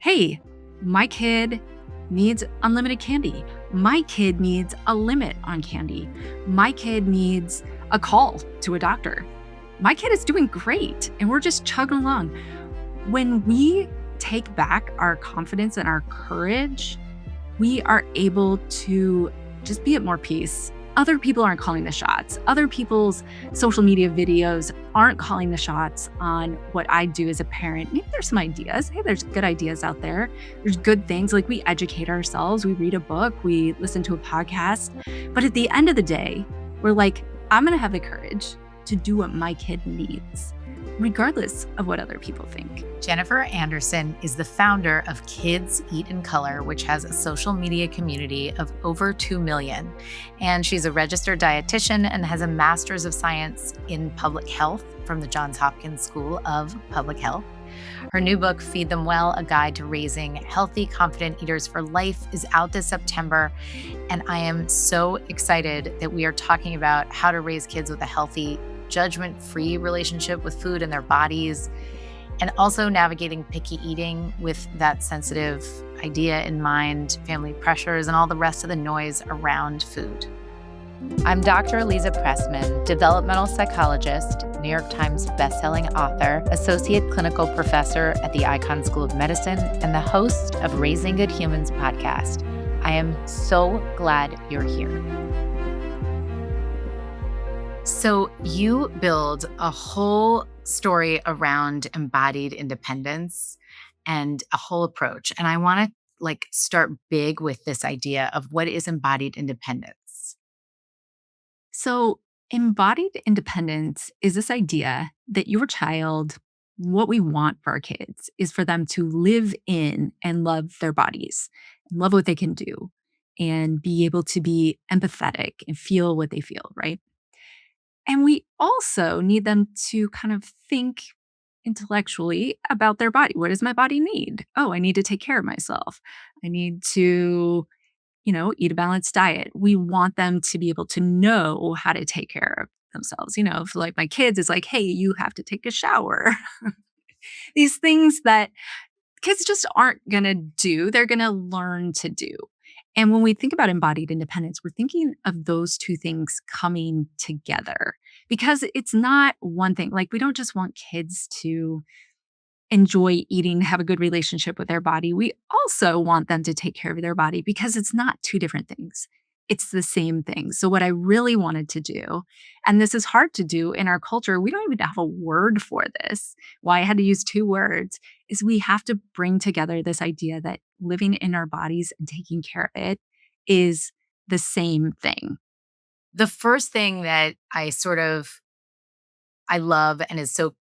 hey, my kid needs unlimited candy. My kid needs a limit on candy. My kid needs a call to a doctor. My kid is doing great and we're just chugging along. When we take back our confidence and our courage, we are able to just be at more peace. Other people aren't calling the shots. Other people's social media videos aren't calling the shots on what I do as a parent. Maybe there's some ideas. Hey, there's good ideas out there. There's good things. Like, we educate ourselves, we read a book, we listen to a podcast. But at the end of the day, we're like, I'm going to have the courage to do what my kid needs, regardless of what other people think. Jennifer Anderson is the founder of Kids Eat in Color, which has a social media community of over 2 million. And she's a registered dietitian and has a master's of science in public health from the Johns Hopkins School of Public Health. Her new book, Feed Them Well, A Guide to Raising Healthy, Confident Eaters for Life, is out this September. And I am so excited that we are talking about how to raise kids with a healthy, judgment-free relationship with food and their bodies, and also navigating picky eating with that sensitive idea in mind, family pressures, and all the rest of the noise around food. I'm Dr. Aliza Pressman, developmental psychologist, New York Times bestselling author, associate clinical professor at the Icahn School of Medicine, and the host of Raising Good Humans podcast. I am so glad you're here. So you build a whole story around embodied independence and a whole approach. And I want to start big with this idea of what is embodied independence. So embodied independence is this idea that your child, what we want for our kids is for them to live in and love their bodies, and love what they can do, and be able to be empathetic and feel what they feel, right? And we also need them to kind of think intellectually about their body. What does my body need? Oh, I need to take care of myself. I need to, eat a balanced diet. We want them to be able to know how to take care of themselves. If like my kids, it's like, hey, you have to take a shower. These things that kids just aren't going to do, they're going to learn to do. And when we think about embodied independence, we're thinking of those two things coming together, because it's not one thing. Like, we don't just want kids to enjoy eating, have a good relationship with their body. We also want them to take care of their body, because it's not two different things. It's the same thing. So what I really wanted to do, and this is hard to do in our culture, we don't even have a word for this. Why I had to use 2 words is we have to bring together this idea that living in our bodies and taking care of it is the same thing. The first thing that I love and is so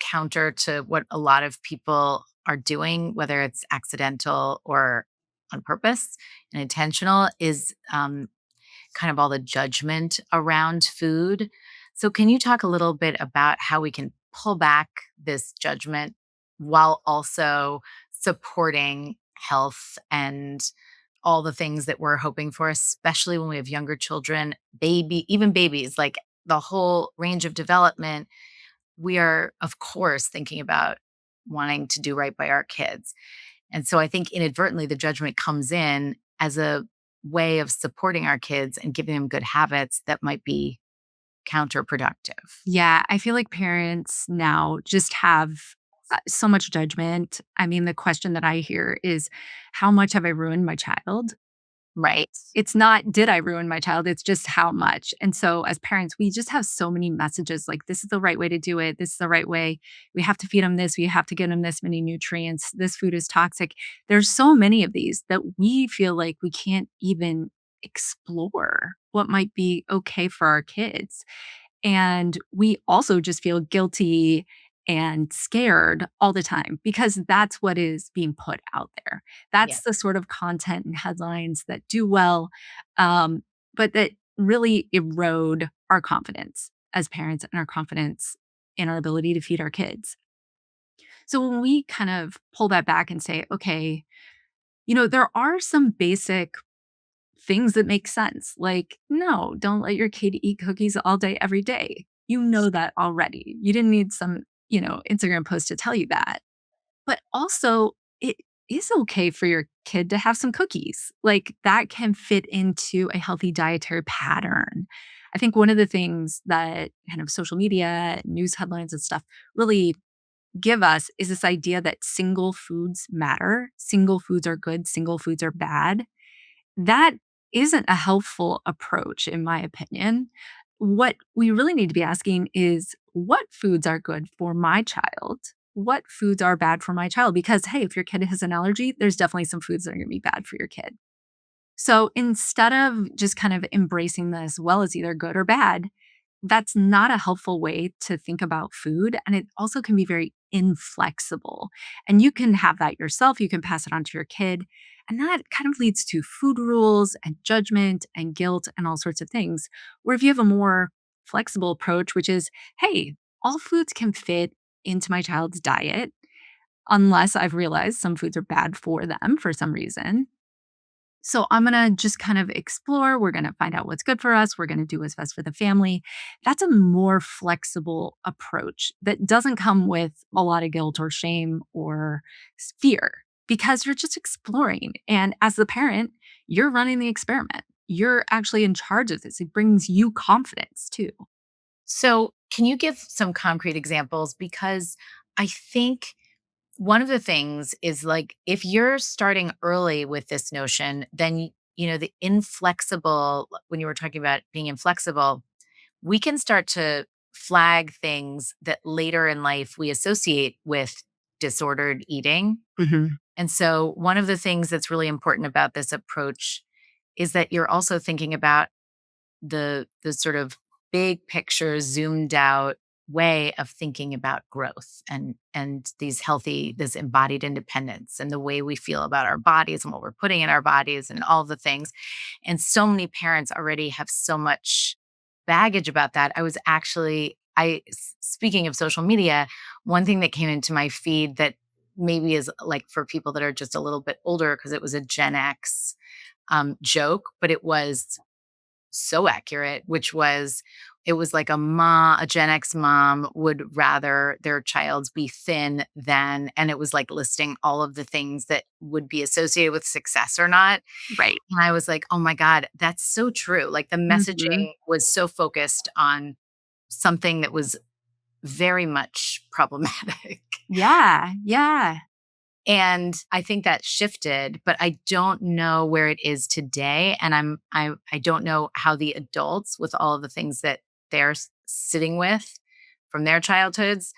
counter to what a lot of people are doing, whether it's accidental or on purpose and intentional, is kind of all the judgment around food. So can you talk a little bit about how we can pull back this judgment while also supporting health and all the things that we're hoping for, especially when we have younger children, even babies, like the whole range of development? We are, of course, thinking about wanting to do right by our kids. And so I think inadvertently the judgment comes in as a way of supporting our kids and giving them good habits that might be counterproductive. Yeah, I feel like parents now just have so much judgment. I mean, the question that I hear is, how much have I ruined my child? Right. It's not, did I ruin my child? It's just how much. And so as parents, we just have so many messages like, this is the right way to do it. This is the right way. We have to feed them this. We have to give them this many nutrients. This food is toxic. There's so many of these that we feel like we can't even explore what might be okay for our kids. And we also just feel guilty and scared all the time, because that's what is being put out there. That's Yes. the sort of content and headlines that do well, but that really erode our confidence as parents and our confidence in our ability to feed our kids. So when we kind of pull that back and say, okay, there are some basic things that make sense. Like, no, don't let your kid eat cookies all day, every day. You know that already. You didn't need some, Instagram post to tell you that. But also, it is okay for your kid to have some cookies. Like that can fit into a healthy dietary pattern. I think one of the things that kind of social media, news headlines and stuff really give us is this idea that single foods matter. Single foods are good, single foods are bad. That isn't a helpful approach, in my opinion. What we really need to be asking is what foods are good for my child? What foods are bad for my child? Because, hey, if your kid has an allergy, there's definitely some foods that are going to be bad for your kid. So instead of just kind of embracing this, well, it's either good or bad, that's not a helpful way to think about food. And it also can be very inflexible. And you can have that yourself, you can pass it on to your kid. And that kind of leads to food rules and judgment and guilt and all sorts of things. Where if you have a more flexible approach, which is, hey, all foods can fit into my child's diet, unless I've realized some foods are bad for them for some reason. So I'm going to just kind of explore. We're going to find out what's good for us. We're going to do what's best for the family. That's a more flexible approach that doesn't come with a lot of guilt or shame or fear because you're just exploring. And as the parent, you're running the experiment. You're actually in charge of this. It brings you confidence too. So, can you give some concrete examples? Because I think one of the things is like if you're starting early with this notion, then the inflexible, when you were talking about being inflexible, we can start to flag things that later in life we associate with disordered eating. Hmm. And so, one of the things that's really important about this approach is that you're also thinking about the sort of big picture zoomed out way of thinking about growth and this embodied independence and the way we feel about our bodies and what we're putting in our bodies and all the things. And so many parents already have so much baggage about that. Speaking of social media, one thing that came into my feed that maybe is like for people that are just a little bit older because it was a Gen X joke, but it was so accurate, which was it was like a Gen X mom would rather their child be thin than, and it was like listing all of the things that would be associated with success or not. Right. And I was like, oh my God, that's so true. Like the Hmm. messaging was so focused on something that was very much problematic. Yeah. Yeah. And I think that shifted, but I don't know where it is today. And I don't know how the adults with all of the things that they're sitting with from their childhoods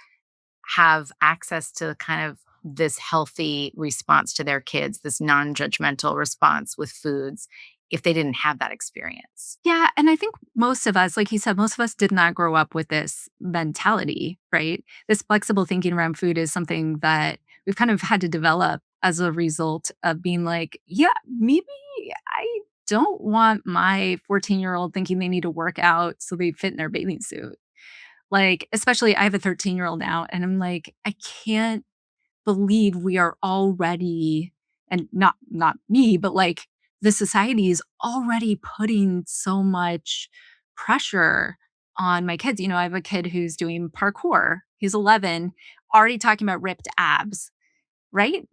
have access to kind of this healthy response to their kids, this non-judgmental response with foods if they didn't have that experience. Yeah, and I think most of us, like he said, most of us did not grow up with this mentality, right? This flexible thinking around food is something that we've kind of had to develop as a result of being like, yeah, maybe I don't want my 14-year-old thinking they need to work out so they fit in their bathing suit. Like, especially I have a 13-year-old now, and I'm like, I can't believe we are already, and not me, but like the society is already putting so much pressure on my kids. I have a kid who's doing parkour. He's 11, already talking about ripped abs, right?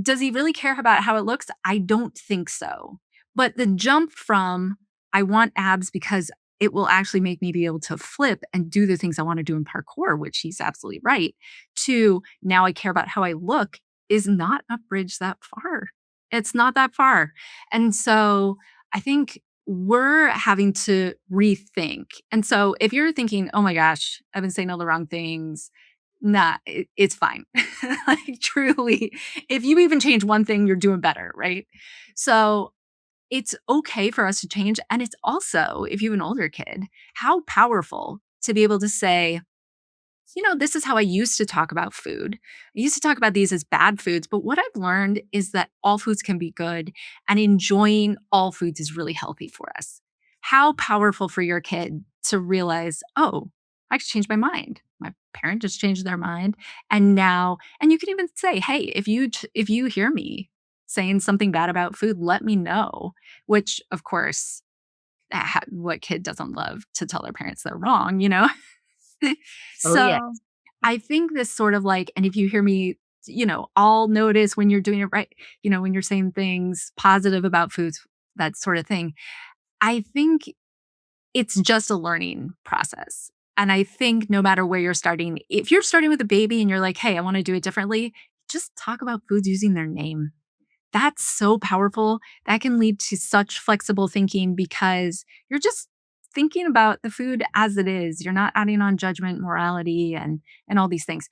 Does he really care about how it looks? I don't think so. But the jump from I want abs because it will actually make me be able to flip and do the things I want to do in parkour, which he's absolutely right, to now I care about how I look is not a bridge that far. It's not that far. And so I think we're having to rethink. And so if you're thinking, oh my gosh, I've been saying all the wrong things, nah, it's fine. Like truly, if you even change one thing, you're doing better, right? So it's okay for us to change. And it's also, if you have an older kid, how powerful to be able to say, this is how I used to talk about food. I used to talk about these as bad foods, but what I've learned is that all foods can be good and enjoying all foods is really healthy for us. How powerful for your kid to realize, oh, I just changed my mind. My parent just changed their mind. And you can even say, hey, if you hear me saying something bad about food, let me know, which of course, what kid doesn't love to tell their parents they're wrong, you know? Oh, yeah. So, I think this sort of like, and if you hear me I'll notice when you're doing it right, when you're saying things positive about foods, that sort of thing. I think it's just a learning process. And I think no matter where you're starting, if you're starting with a baby and you're like, hey, I want to do it differently, just talk about foods using their name. That's so powerful. That can lead to such flexible thinking because you're just thinking about the food as it is. You're not adding on judgment, morality, and all these things.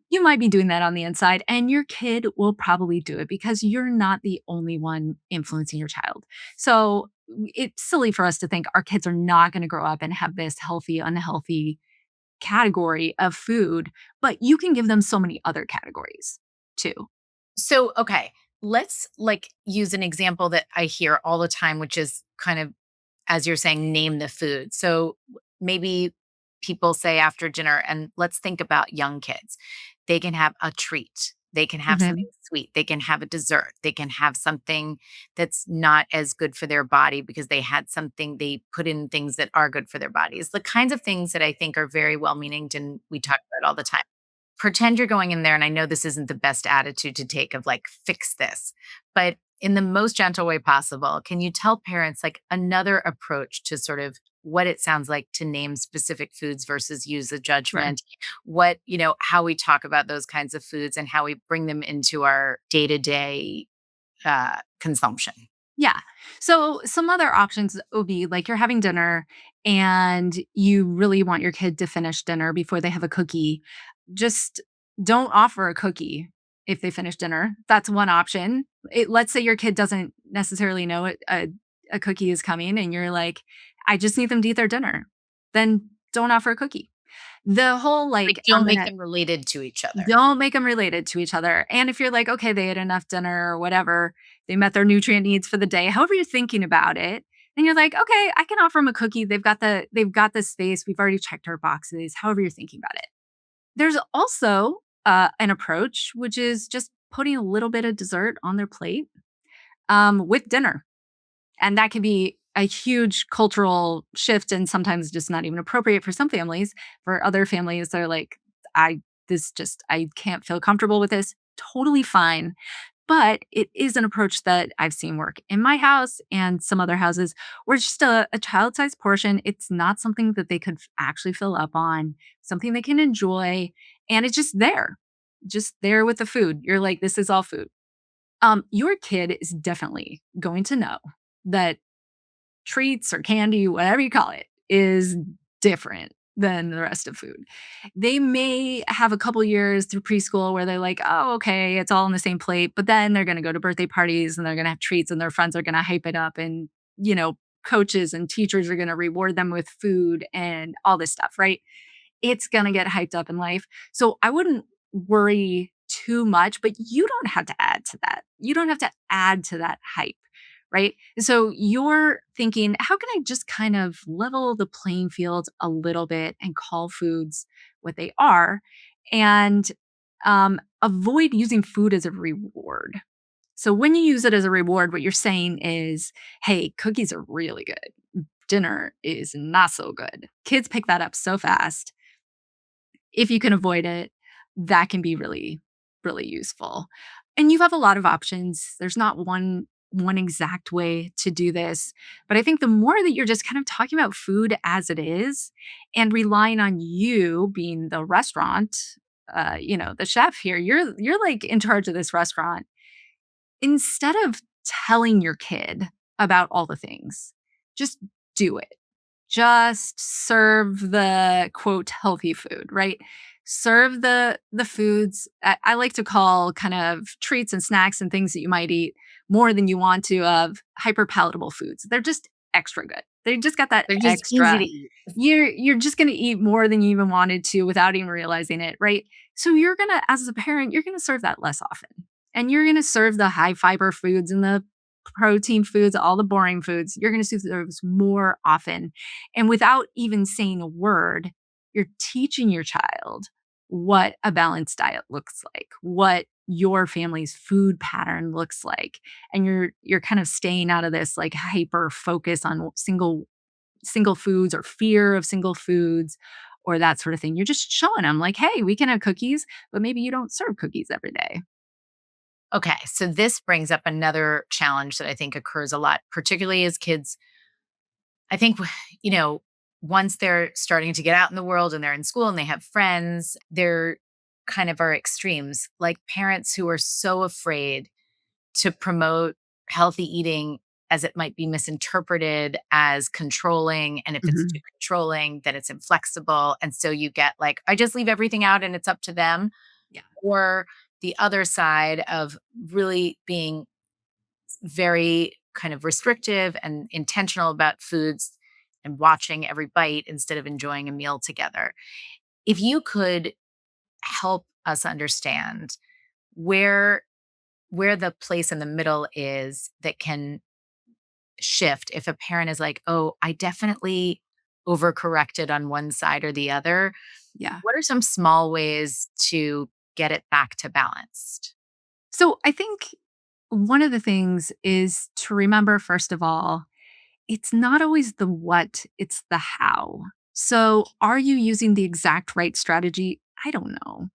You might be doing that on the inside, and your kid will probably do it because you're not the only one influencing your child. So it's silly for us to think our kids are not going to grow up and have this healthy, unhealthy category of food, but you can give them so many other categories too. So, okay, let's like use an example that I hear all the time, which is kind of, as you're saying, name the food. So maybe people say after dinner, and let's think about young kids. They can have a treat. They can have something Mhm. sweet. They can have a dessert. They can have something that's not as good for their body because they had something, they put in things that are good for their bodies. The kinds of things that I think are very well meaning and we talk about all the time. Pretend you're going in there, and I know this isn't the best attitude to take of like, fix this, but in the most gentle way possible, can you tell parents like another approach to sort of what it sounds like to name specific foods versus use the Sure. judgment? What, how we talk about those kinds of foods and how we bring them into our day to day consumption. Yeah. So some other options would be like you're having dinner and you really want your kid to finish dinner before they have a cookie. Just don't offer a cookie if they finish dinner. That's one option. Let's say your kid doesn't necessarily know a cookie is coming and you're like, I just need them to eat their dinner. Then don't offer a cookie. The whole Like, like, I'm don't going make to them related to each other. don't make them related to each other, and if you're like, "Okay, they ate enough dinner or whatever, they met their nutrient needs for the day," however you're thinking about it, and you're like, "Okay, I can offer them a cookie, they've got the space, we've already checked our boxes," however you're thinking about it. There's also, an approach, which is just putting a little bit of dessert on their plate, with dinner. And that can be a huge cultural shift and sometimes just not even appropriate for some families. For other families, they're like, I can't feel comfortable with this. Totally fine. But it is an approach that I've seen work in my house and some other houses where it's just a child sized portion. It's not something that they could actually fill up on, something they can enjoy. And it's just there with the food. You're like, this is all food. Your kid is definitely going to know that treats or candy, whatever you call it, is different than the rest of food. They may have a couple years through preschool where they're like, oh, okay, it's all on the same plate. But then they're going to go to birthday parties and they're going to have treats and their friends are going to hype it up. And, coaches and teachers are going to reward them with food and all this stuff, right? It's gonna get hyped up in life. So I wouldn't worry too much, but you don't have to add to that. You don't have to add to that hype, right? So you're thinking, how can I just kind of level the playing field a little bit and call foods what they are and avoid using food as a reward. So when you use it as a reward, what you're saying is, hey, cookies are really good. Dinner is not so good. Kids pick that up so fast if you can avoid it, that can be really, really useful. And you have a lot of options. There's not one exact way to do this, but I think the more that you're just kind of talking about food as it is and relying on you being the restaurant, the chef here, you're like in charge of this restaurant. Instead of telling your kid about all the things, just do it. Just serve the quote healthy food, right? Serve the foods I like to call kind of treats and snacks and things that you might eat more than you want to of hyper palatable foods. They're just extra good. They just got that They're just easy to extra. eat. You're just gonna eat more than you even wanted to without even realizing it, right? So you're gonna, as a parent, you're gonna serve that less often. And you're gonna serve the high fiber foods and the protein foods, all the boring foods. You're gonna serve those more often. And without even saying a word, you're teaching your child what a balanced diet looks like, what your family's food pattern looks like. And you're kind of staying out of this like hyper focus on single foods or fear of single foods or that sort of thing. You're just showing them like, hey, we can have cookies, but maybe you don't serve cookies every day. Okay, so this brings up another challenge that I think occurs a lot, particularly as kids. I think, you know, once they're starting to get out in the world and they're in school and they have friends, there kind of are extremes, like parents who are so afraid to promote healthy eating as it might be misinterpreted as controlling. And if it's too Mhm. controlling, then it's inflexible. And so you get like, I just leave everything out and it's up to them. Yeah. Or the other side of really being very kind of restrictive and intentional about foods and watching every bite instead of enjoying a meal together. If you could help us understand where the place in the middle is that can shift if a parent is like, "Oh, I definitely overcorrected on one side or the other." Yeah. What are some small ways to get it back to balanced? So I think one of the things is to remember, first of all, it's not always the what, it's the how. So, are you using the exact right strategy? I don't know.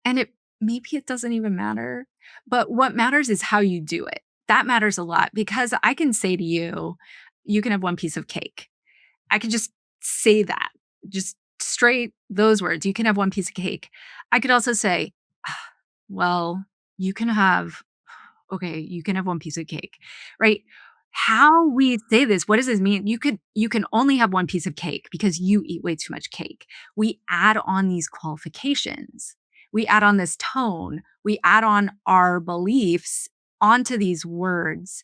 And maybe it doesn't even matter, but what matters is how you do it. That matters a lot because I can say to you, you can have one piece of cake. I could just say that, just straight those words. You can have one piece of cake. I could also say, "Ah, well, you can have okay, you can have one piece of cake," right? How we say this, what does this mean? You can only have one piece of cake because you eat way too much cake. We add on these qualifications. We add on this tone. We add on our beliefs onto these words.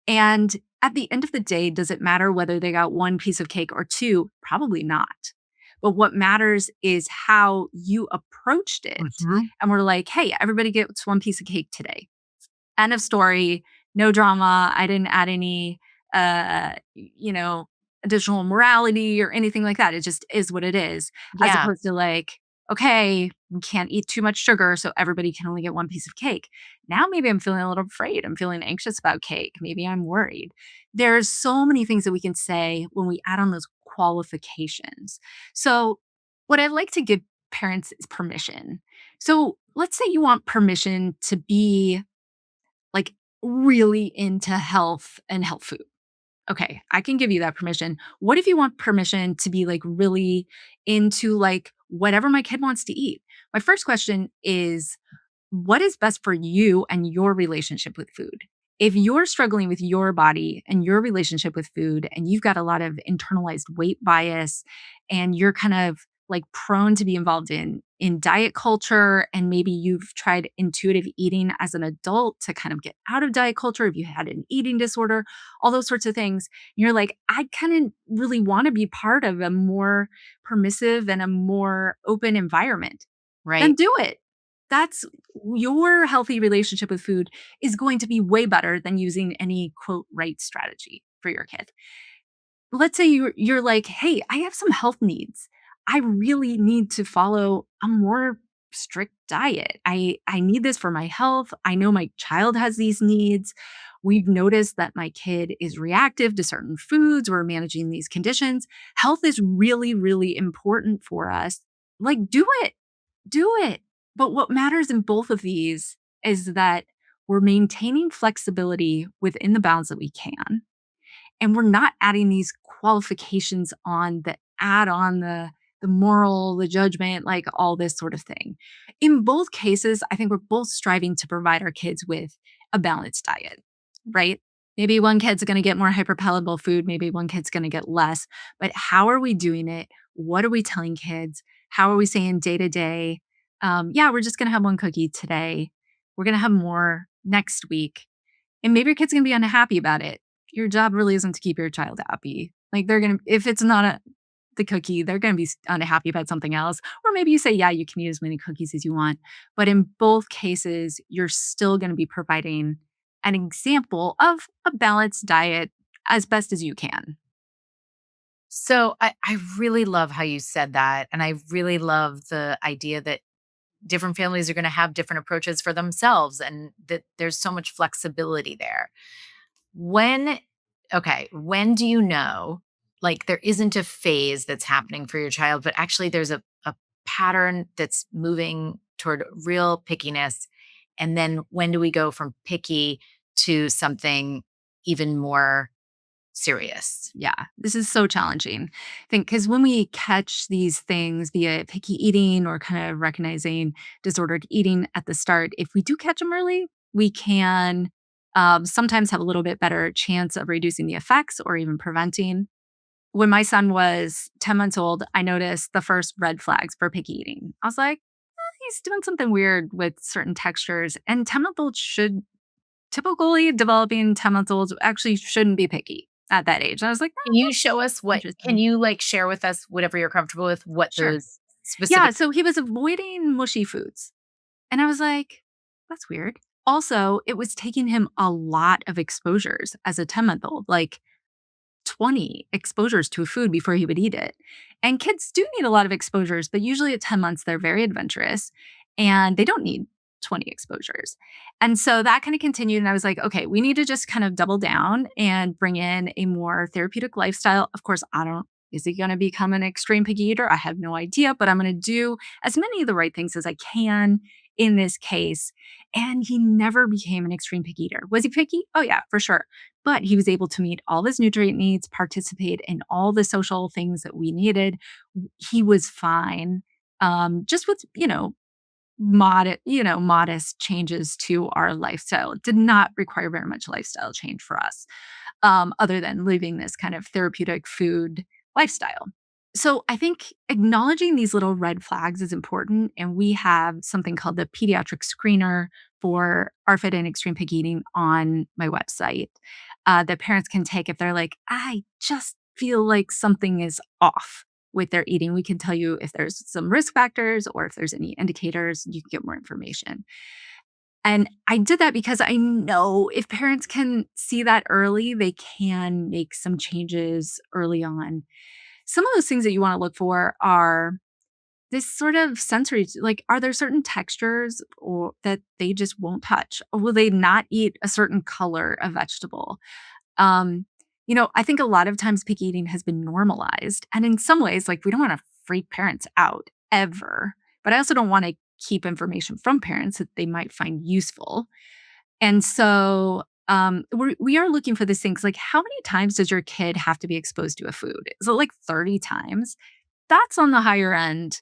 And at the end of the day, does it matter whether they got one piece of cake or two? Probably not. But what matters is how you approached it. Mhm. And we're like, hey, everybody gets one piece of cake today. End of story. No drama. I didn't add any, additional morality or anything like that. It just is what it is, as Yeah, opposed to like, okay, we can't eat too much sugar, so everybody can only get one piece of cake. Now maybe I'm feeling a little afraid. I'm feeling anxious about cake. Maybe I'm worried. There's so many things that we can say when we add on those qualifications. So, what I like to give parents is permission. So, let's say you want permission to be like really into health and health food. Okay, I can give you that permission. What if you want permission to be like really into like whatever my kid wants to eat? My first question is, what is best for you and your relationship with food? If you're struggling with your body and your relationship with food, and you've got a lot of internalized weight bias, and you're kind of like prone to be involved in diet culture, and maybe you've tried intuitive eating as an adult to kind of get out of diet culture, if you had an eating disorder, all those sorts of things, you're like, I kind of really want to be part of a more permissive and a more open environment, then right. do it. That's your healthy relationship with food is going to be way better than using any quote right strategy for your kid. Let's say you're like, "Hey, I have some health needs. I really need to follow a more strict diet. I need this for my health. I know my child has these needs. We've noticed that my kid is reactive to certain foods. We're managing these conditions. Health is really, really important for us." Like, do it. Do it. But what matters in both of these is that we're maintaining flexibility within the bounds that we can, and we're not adding these qualifications on that add on the moral, the judgment, like all this sort of thing. In both cases, I think we're both striving to provide our kids with a balanced diet, right? Maybe one kid's going to get more hyperpalatable food, maybe one kid's going to get less, but how are we doing it? What are we telling kids? How are we saying day to day? Yeah, we're just going to have one cookie today. We're going to have more next week. And maybe your kid's gonna be unhappy about it. Your job really isn't to keep your child happy. Like, they're gonna if it's not the cookie, they're gonna be unhappy about something else. Or maybe you say, "Yeah, you can eat as many cookies as you want." But in both cases, you're still gonna be providing an example of a balanced diet as best as you can. So I really love how you said that. And I really love the idea that different families are going to have different approaches for themselves and that there's so much flexibility there. When, okay, when do you know like there isn't a phase that's happening for your child, but actually there's pattern that's moving toward real pickiness? And then when do we go from picky to something even more serious? Yeah, this is so challenging. I think because when we catch these things via picky eating or kind of recognizing disordered eating at the start, if we do catch them early, we can sometimes have a little bit better chance of reducing the effects or even preventing. When my son was 10 months old, I noticed the first red flags for picky eating. I was like, he's doing something weird with certain textures. And 10-month olds should typically developing 10-month olds actually shouldn't be picky at that age. I was like, Can you show us can interesting. you like share with us whatever you're comfortable with, what Sure. those Yeah. specific. So he was avoiding mushy foods. And I was like, that's weird. Also, it was taking him a lot of exposures as a 10-month old, like 20 exposures to a food before he would eat it. And kids do need a lot of exposures, but usually at 10 months, they're very adventurous and they don't need 20 exposures. And so that kind of continued. And I was like, okay, we need to just kind of double down and bring in a more therapeutic lifestyle. Of course, I don't, is he going to become an extreme picky eater? I have no idea, but I'm going to do as many of the right things as I can in this case. And he never became an extreme picky eater. Was he picky? Oh, yeah, for sure, but he was able to meet all of his nutrient needs, participate in all the social things that we needed. He was fine, just with modest changes to our lifestyle. It did not require very much lifestyle change for us, other than living this kind of therapeutic food lifestyle. So I think acknowledging these little red flags is important. And we have something called the Pediatric Screener for ARFID and extreme pig eating on my website that parents can take if they're like, I just feel like something is off with their eating. We can tell you if there's some risk factors or if there's any indicators, you can get more information. And I did that because I know if parents can see that early, they can make some changes early on. Some of those things that you want to look for are this sort of sensory, like, are there certain textures or that they just won't touch? Or will they not eat a certain color of vegetable? Um, I think a lot of times picky eating has been normalized. And in some ways, like, we don't want to freak parents out ever. But I also don't want to keep information from parents that they might find useful. And so we are looking for these things like, how many times does your kid have to be exposed to a food? Is it like 30 times? That's on the higher end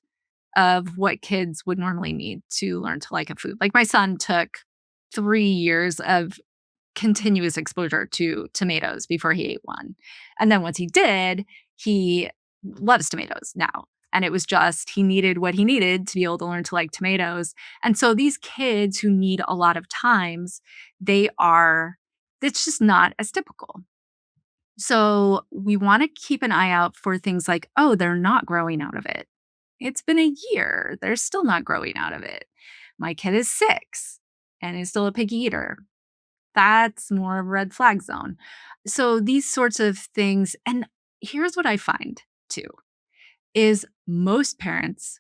of what kids would normally need to learn to like a food. Like my son took 3 years of continuous exposure to tomatoes before he ate one. And then once he did, he loves tomatoes now. And it was just he needed what he needed to be able to learn to like tomatoes. And so these kids who need a lot of times, it's just not as typical. So we want to keep an eye out for things like, oh, they're not growing out of it. It's been a year. They're still not growing out of it. My kid is 6 and is still a picky eater. That's more of a red flag zone. So these sorts of things, and here's what I find too, is most parents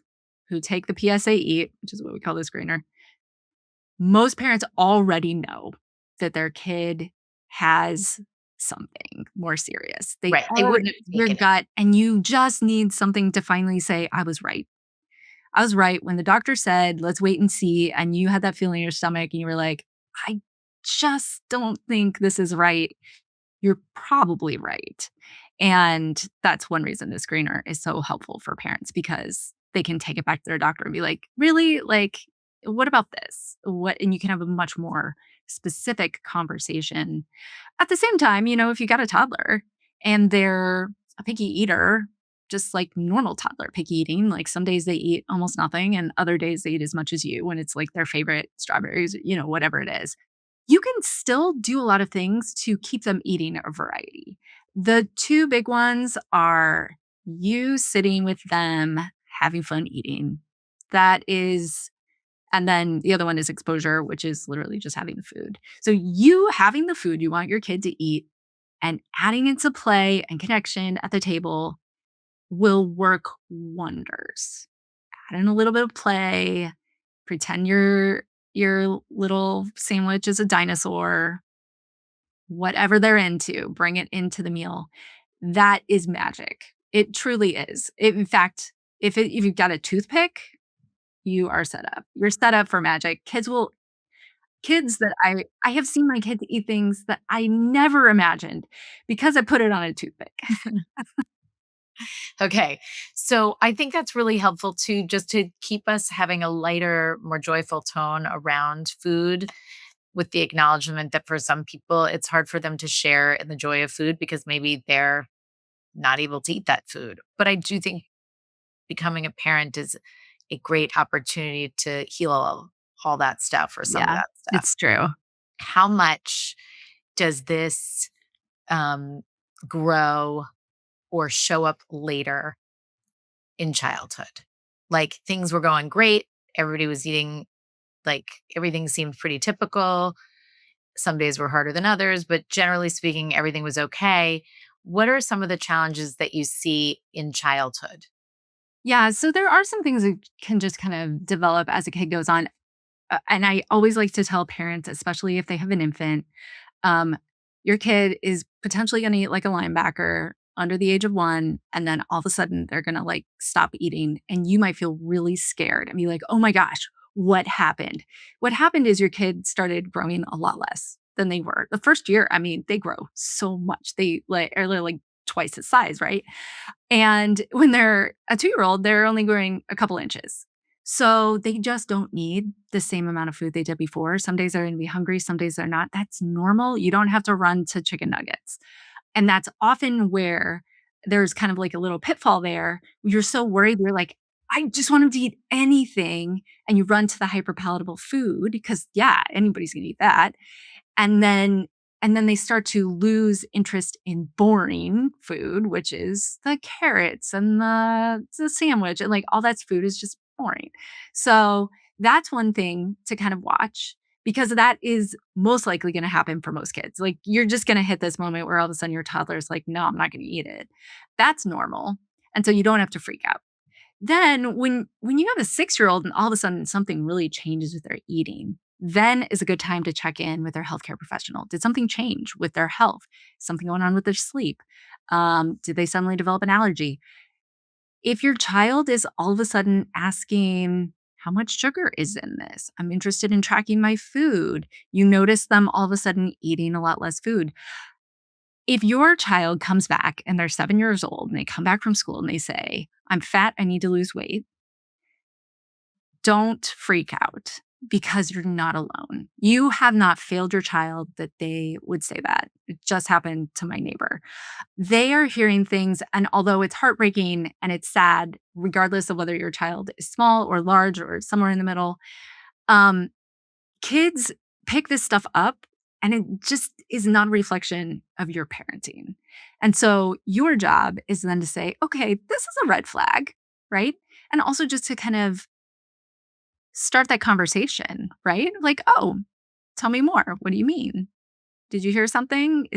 who take the PSAE, which is what we call the screener, most parents already know that their kid has something more serious. They Right. They already, wouldn't have your taken it. gut, and you just need something to finally say, I was right. I was right when the doctor said, let's wait and see. And you had that feeling in your stomach and you were like, I just don't think this is right. You're probably right. And that's one reason the screener is so helpful for parents because they can take it back to their doctor and be like, really? Like, what about this? What? And you can have a much more specific conversation. At the same time, if you got a toddler and they're a picky eater, just like normal toddler picky eating, like some days they eat almost nothing and other days they eat as much as you when it's like their favorite strawberries, whatever it is. You can still do a lot of things to keep them eating a variety. The two big ones are you sitting with them, having fun eating. That is, and then the other one is exposure, which is literally just having the food. So you having the food you want your kid to eat and adding into play and connection at the table will work wonders. Add in a little bit of play, pretend your little sandwich is a dinosaur, whatever they're into, bring it into the meal. That is magic. It truly is. In fact, If you've got a toothpick, you are set up. You're set up for magic. Kids that I have seen my kids eat things that I never imagined because I put it on a toothpick. Okay. So I think that's really helpful too, just to keep us having a lighter, more joyful tone around food, with the acknowledgement that for some people, it's hard for them to share in the joy of food because maybe they're not able to eat that food. But I do think becoming a parent is a great opportunity to heal all that stuff, or some of Yeah, that stuff. it's true. How much does this um, grow or show up later in childhood? Like things were going great. Everybody was eating, like everything seemed pretty typical. Some days were harder than others, but generally speaking, everything was okay. What are some of the challenges that you see in childhood? Yeah, so there are some things that can just kind of develop as a kid goes on. And I always like to tell parents, especially if they have an infant, um, your kid is potentially going to eat like a linebacker under the age of 1, and then all of a sudden they're going to like stop eating, and you might feel really scared and be like, "Oh my gosh, what happened?" What happened is your kid started growing a lot less than they were. The first year, I mean, they grow so much. They like are like twice the size, right? And when they're a 2-year-old, they're only growing a couple inches. So they just don't need the same amount of food they did before. Some days they're going to be hungry, some days they're not. That's normal. You don't have to run to chicken nuggets. And that's often where there's kind of like a little pitfall there. You're so worried. You're like, I just want him to eat anything. And you run to the hyperpalatable food because, yeah, anybody's going to eat that. And then they start to lose interest in boring food, which is the carrots and the sandwich, and, like, all that's food is just boring. So, that's one thing to kind of watch because that is most likely gonna happen for most kids. Like, you're just gonna hit this moment where all of a sudden your toddler's like, "No, I'm not gonna eat it." That's normal, and so you don't have to freak out. Then when you have a 6-year-old and all of a sudden something really changes with their eating, then is a good time to check in with their healthcare professional. Did something change with their health? Something going on with their sleep? Did they suddenly develop an allergy? If your child is all of a sudden asking, how much sugar is in this? I'm interested in tracking my food. You notice them all of a sudden eating a lot less food. If your child comes back and they're 7 years old and they come back from school and they say, I'm fat, I need to lose weight, don't freak out because you're not alone. You have not failed your child that they would say that. It just happened to my neighbor. They are hearing things, and although it's heartbreaking and it's sad, regardless of whether your child is small or large or somewhere in the middle, um, kids pick this stuff up and it just is not a reflection of your parenting. And so your job is then to say, okay, this is a red flag, right? And also just to kind of start that conversation, right? Like, oh, tell me more. What do you mean? Did you hear something?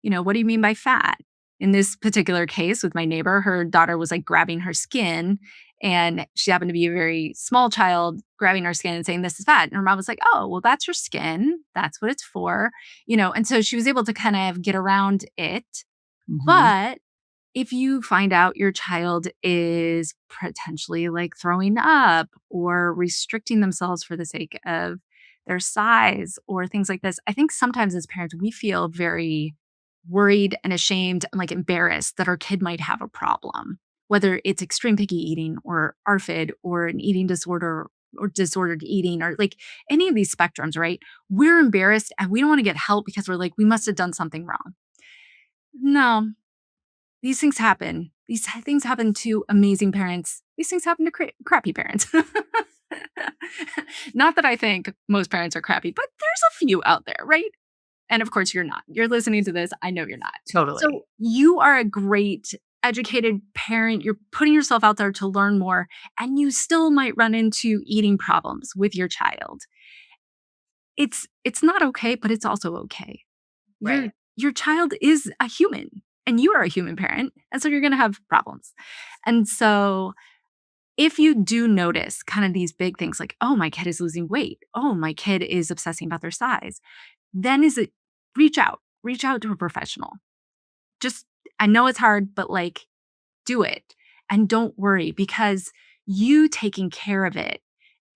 What do you mean by fat? In this particular case with my neighbor, her daughter was like grabbing her skin, and she happened to be a very small child grabbing her skin and saying, this is fat. And her mom was like, oh, well, that's your skin. That's what it's for. And so she was able to kind of get around it. Mhm. But if you find out your child is potentially like throwing up or restricting themselves for the sake of their size or things like this, I think sometimes as parents, we feel very worried and ashamed and like embarrassed that our kid might have a problem, whether it's extreme picky eating or ARFID or an eating disorder or disordered eating or like any of these spectrums, right? We're embarrassed and we don't want to get help because we're like, we must have done something wrong. No, these things happen. These things happen to amazing parents. These things happen to crappy parents. Not that I think most parents are crappy, but there's a few out there, right? And of course, you're not. You're listening to this. I know you're not. Totally. So you are a great educated parent. You're putting yourself out there to learn more, and you still might run into eating problems with your child. It's not okay, but it's also okay. Your Right. your child is a human and you are a human parent, and so you're gonna have problems. And so if you do notice kind of these big things like, "Oh, my kid is losing weight. Oh, my kid is obsessing about their size," then is it reach out. Reach out to a professional. Just I know it's hard, but, like, do it. And don't worry, because you taking care of it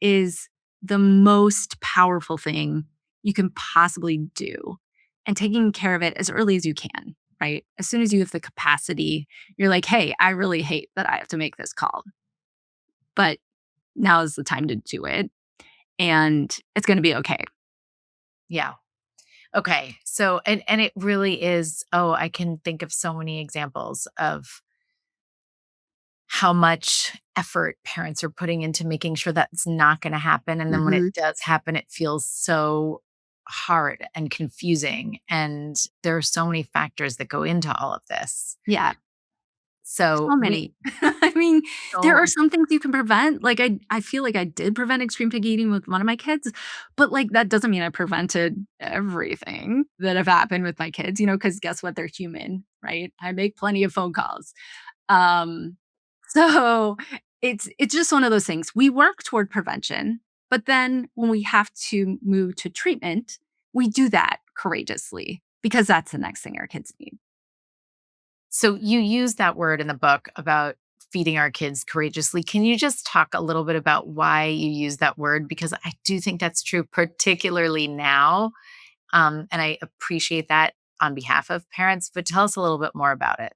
is the most powerful thing you can possibly do. And taking care of it as early as you can, right? As soon as you have the capacity, you're like, hey, I really hate that I have to make this call, but now is the time to do it. And it's going to be okay. Yeah. Okay. So and it really is, oh, I can think of so many examples of how much effort parents are putting into making sure that's not going to happen, and then when it Hmm. does happen it feels so hard and confusing, and there are so many factors that go into all of this. Yeah. So So we many. I mean, there are so some things you can prevent. Like I feel like I did prevent extreme picky eating with one of my kids, but like that doesn't mean I prevented everything that have happened with my kids, because guess what? They're human, right? I make plenty of phone calls. Um, so it's just one of those things. We work toward prevention, but then when we have to move to treatment, we do that courageously because that's the next thing our kids need. so you use that word in the book about feeding our kids courageously. Can you just talk a little bit about why you use that word? Because I do think that's true, particularly now. And I appreciate that on behalf of parents, but tell us a little bit more about it.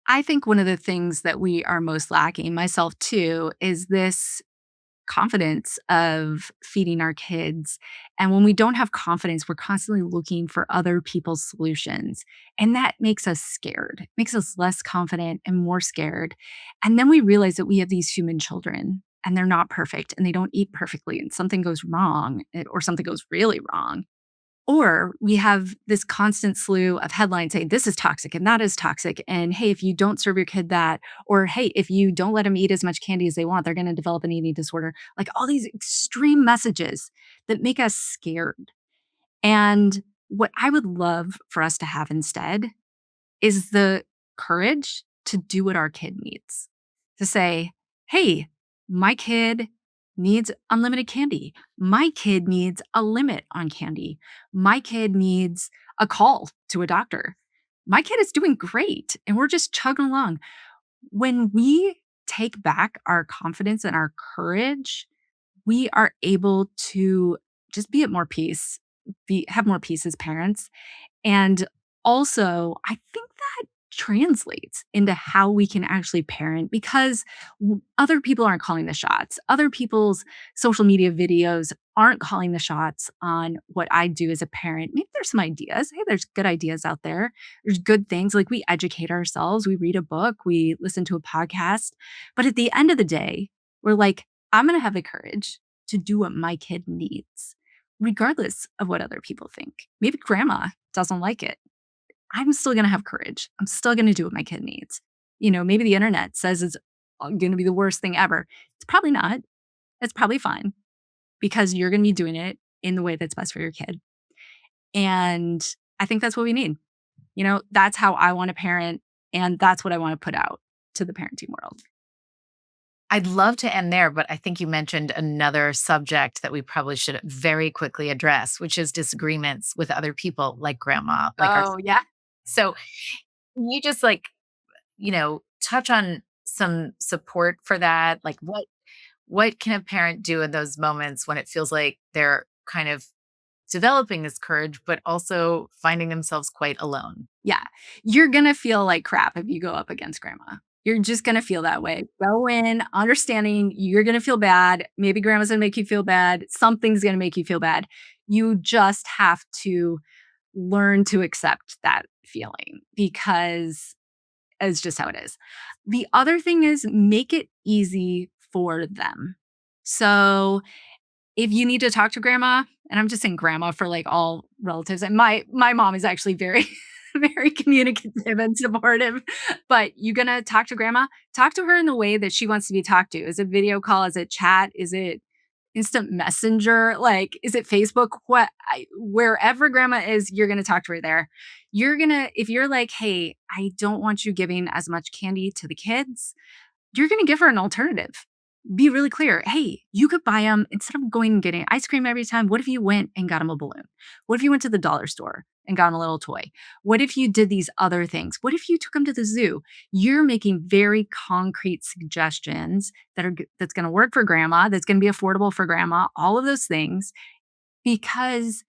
I think one of the things that we are most lacking, myself too, is this confidence of feeding our kids. And when we don't have confidence, we're constantly looking for other people's solutions. And that makes us scared, makes us less confident and more scared. And then we realize that we have these human children and they're not perfect and they don't eat perfectly and something goes wrong or something goes really wrong. Or we have this constant slew of headlines saying this is toxic and that is toxic. And hey, if you don't serve your kid that, or hey, if you don't let them eat as much candy as they want, they're going to develop an eating disorder. Like all these extreme messages that make us scared. And what I would love for us to have instead is the courage to do what our kid needs. To say, "Hey, my kid needs unlimited candy. My kid needs a limit on candy. My kid needs a call to a doctor. My kid is doing great and we're just chugging along." When we take back our confidence and our courage, we are able to just be at more peace, be have more peace as parents, and also, I think that translates into how we can actually parent because other people aren't calling the shots. Other people's social media videos aren't calling the shots on what I do as a parent. Maybe there's some ideas. Hey, there's good ideas out there. There's good things like we educate ourselves, we read a book, we listen to a podcast. But at the end of the day, we're like, I'm going to have the courage to do what my kid needs, regardless of what other people think. Maybe grandma doesn't like it. I'm still gonna have courage. I'm still gonna do what my kid needs. Maybe the internet says it's gonna be the worst thing ever. It's probably not. It's probably fine because you're gonna be doing it in the way that's best for your kid. And I think that's what we need. That's how I want to parent, and that's what I want to put out to the parenting world. I'd love to end there, but I think you mentioned another subject that we probably should very quickly address, which is disagreements with other people like grandma, like our. Oh, yeah. So you just like, touch on some support for that. Like what can a parent do in those moments when it feels like they're kind of developing this courage, but also finding themselves quite alone? Yeah. You're gonna feel like crap if you go up against grandma. You're just gonna feel that way. Go in understanding you're gonna feel bad. Maybe grandma's gonna make you feel bad. Something's gonna make you feel bad. You just have to learn to accept that feeling because it's just how it is. The other thing is make it easy for them. So if you need to talk to grandma, and I'm just saying grandma for like all relatives, and my mom is actually very, very communicative and supportive, but you're gonna talk to grandma, talk to her in the way that she wants to be talked to. Is it video call? Is it chat? Is it instant messenger? Like, is it Facebook? Wherever grandma is, you're gonna talk to her there. If you're like, hey, I don't want you giving as much candy to the kids, you're gonna give her an alternative. be really clear. Hey, you could buy them instead of going and getting ice cream every time. What if you went and got them a balloon? What if you went to the dollar store and got them a little toy? What if you did these other things? What if you took them to the zoo? You're making very concrete suggestions that's going to work for grandma, that's going to be affordable for grandma, all of those things because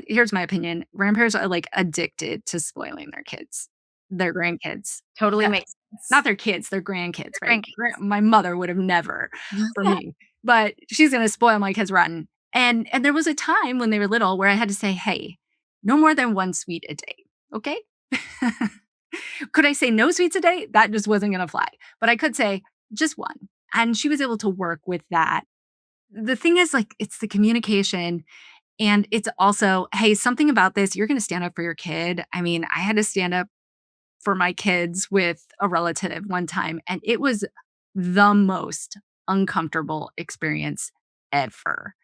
here's my opinion, grandparents are, like, addicted to spoiling their kids, their grandkids. Totally Yeah, makes not sense. their kids, their grandkids, The right? grandkids. My mother would have never for Yeah. me, but she's gonna spoil my kids rotten. And there was a time when they were little where I had to say, "Hey, no more than 1 sweet a day, okay?" Could I say no sweets a day? That just wasn't gonna fly, but I could say just 1, and she was able to work with that. The thing is, like, it's the communication and it's also, "Hey, something about this, you're gonna stand up for your kid." I mean, I had to stand up for my kids with a relative one time, and it was the most uncomfortable experience ever.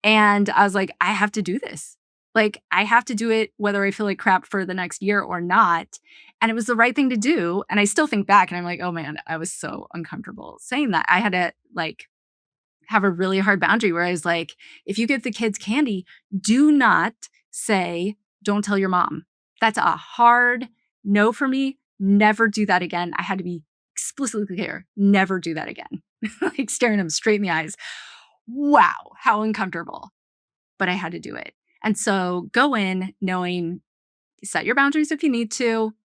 And I was like, "I have to do this. Like, I have to do it whether I feel like crap for the next year or not." And it was the right thing to do. And I still think back and I'm like, "Oh man, I was so uncomfortable saying that." I had to like have a really hard boundary where I was like, if you give the kids candy, do not say, don't tell your mom. That's a hard no for me. Never do that again. I had to be explicitly clear. Never do that again. Like staring them straight in the eyes. Wow, how uncomfortable. But I had to do it. And so go in knowing set your boundaries if you need to,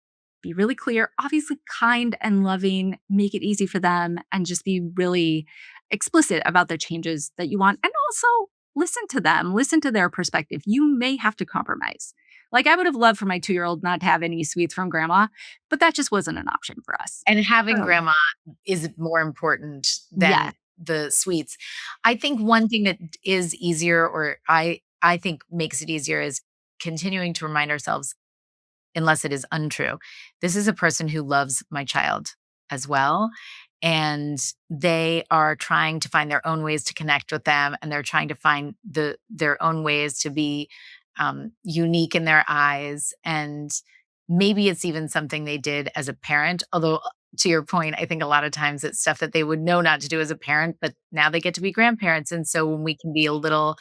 be really clear, obviously kind and loving, make it easy for them, and just be really explicit about the changes that you want. And also listen to them, listen to their perspective. You may have to compromise. Like I would have loved for my 2-year-old not to have any sweets from grandma, but that just wasn't an option for us. And having So, grandma is more important yes. than the sweets. I think one thing that is easier or I think makes it easier is continuing to remind ourselves, unless it is untrue, this is a person who loves my child as well. And they are trying to find their own ways to connect with them. And they're trying to find their own ways to be unique in their eyes. And maybe it's even something they did as a parent. Although, to your point, I think a lot of times it's stuff that they would know not to do as a parent, but now they get to be grandparents. And so when we can be a little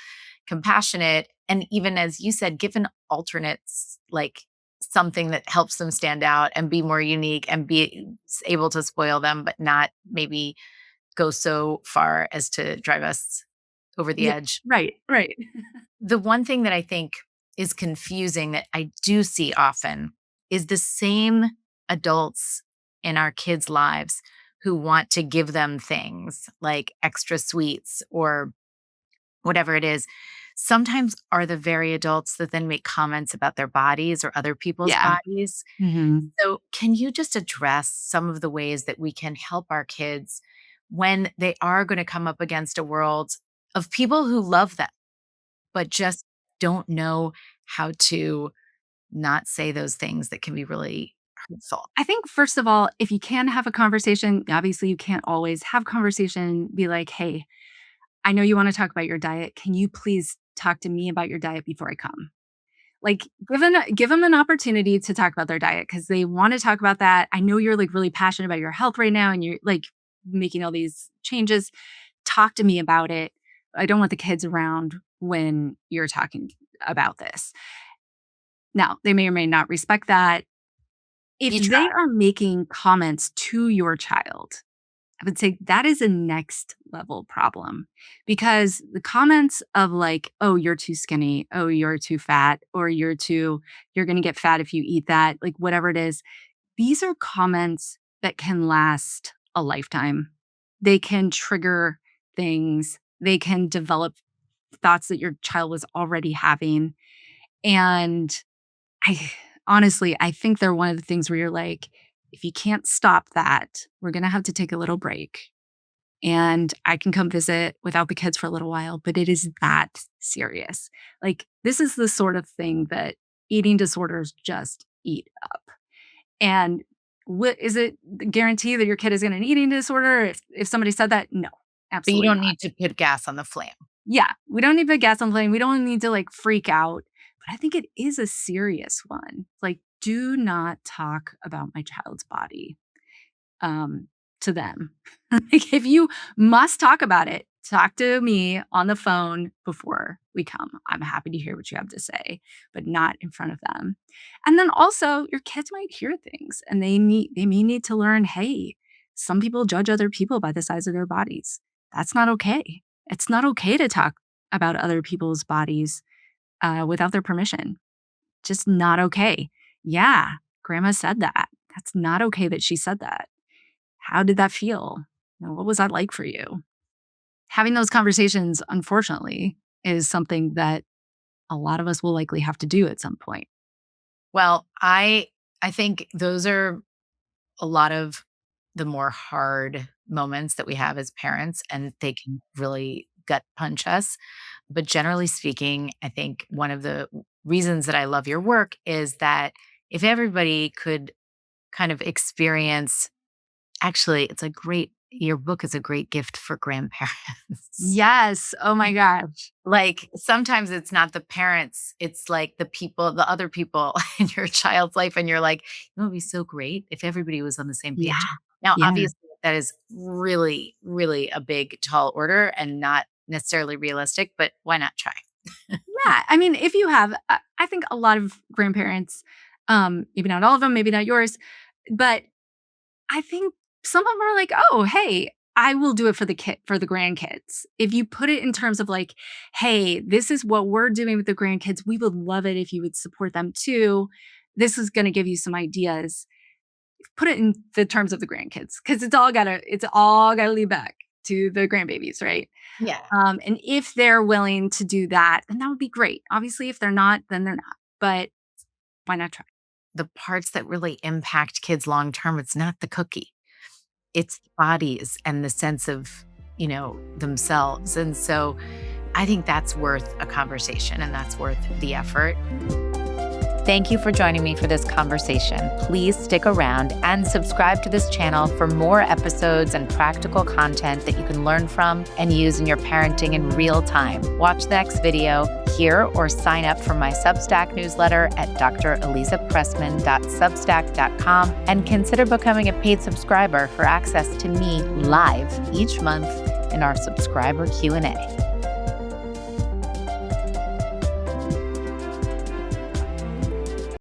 compassionate and even as you said, give an alternates like something that helps them stand out and be more unique and be able to spoil them, but not maybe go so far as to drive us over the Yeah. edge. Right. Right. The one thing that I think is confusing that I do see often is the same adults in our kids' lives who want to give them things like extra sweets or whatever it is, sometimes are the very adults that then make comments about their bodies or other people's Yeah. bodies. Hmm. So, can you just address some of the ways that we can help our kids when they are going to come up against a world of people who love them, but just don't know how to not say those things that can be really hurtful? I think first of all, if you can have a conversation, obviously you can't always have conversation, be like, "Hey, I know you wanna talk about your diet. Can you please talk to me about your diet before I come?" Like, give them an opportunity to talk about their diet because they wanna talk about that. I know you're, like, really passionate about your health right now and you're, like, making all these changes. Talk to me about it. I don't want the kids around when you're talking about this. Now, they may or may not respect that. If You they try. are making comments to your child, I would say that is a next level problem because the comments of like, "Oh, you're too skinny. Oh, you're too fat," or "You're gonna get fat if you eat that," like whatever it is. These are comments that can last a lifetime. They can trigger things. They can develop thoughts that your child was already having. And I honestly, I think they're one of the things where you're like, if you can't stop that, we're gonna have to take a little break and I can come visit without the kids for a little while, but it is that serious. Like, this is the sort of thing that eating disorders just eat up. And is it guarantee that your kid is getting an eating disorder if somebody said that? No, But you absolutely don't not. need to put gas on the flame. Yeah, we don't need to put gas on the flame. We don't need to like freak out. But I think it is a serious one. Like, do not talk about my child's body. Um, to them. Like, if you must talk about it, talk to me on the phone before we come. I'm happy to hear what you have to say, but not in front of them. And then also, your kids might hear things and they may need to learn, hey, some people judge other people by the size of their bodies. That's not okay. It's not okay to talk about other people's bodies without their permission. Just not okay. Yeah, grandma said that. That's not okay that she said that. How did that feel? What was that like for you? Having those conversations, unfortunately, is something that a lot of us will likely have to do at some point. Well, I think those are a lot of the more hard moments that we have as parents, and they can really gut punch us. But generally speaking, I think one of the reasons that I love your work is that if everybody could kind of experience, actually, your book is a great gift for grandparents. Yes. Oh my gosh. Like, sometimes it's not the parents, it's like the other people in your child's life, and you're like, "It would be so great if everybody was on the same Yeah. page." Now, Yeah. obviously, that is really, really a big, tall order and not necessarily realistic, but why not try? Yeah. I mean, if you have, I think a lot of grandparents, maybe not all of them, maybe not yours, but I think some of them are like, oh, hey, I will do it for the grandkids. If you put it in terms of like, hey, this is what we're doing with the grandkids. We would love it if you would support them too. This is going to give you some ideas. Put it in the terms of the grandkids, because it's all gotta lead back to the grandbabies, right? Yeah. And if they're willing to do that, then that would be great. Obviously, if they're not, then they're not. But why not try? The parts that really impact kids long term, it's not the cookie. It's the bodies and the sense of, themselves. And so I think that's worth a conversation and that's worth the effort. Thank you for joining me for this conversation. Please stick around and subscribe to this channel for more episodes and practical content that you can learn from and use in your parenting in real time. Watch the next video here or sign up for my Substack newsletter at dralizapressman.substack.com and consider becoming a paid subscriber for access to me live each month in our subscriber Q&A.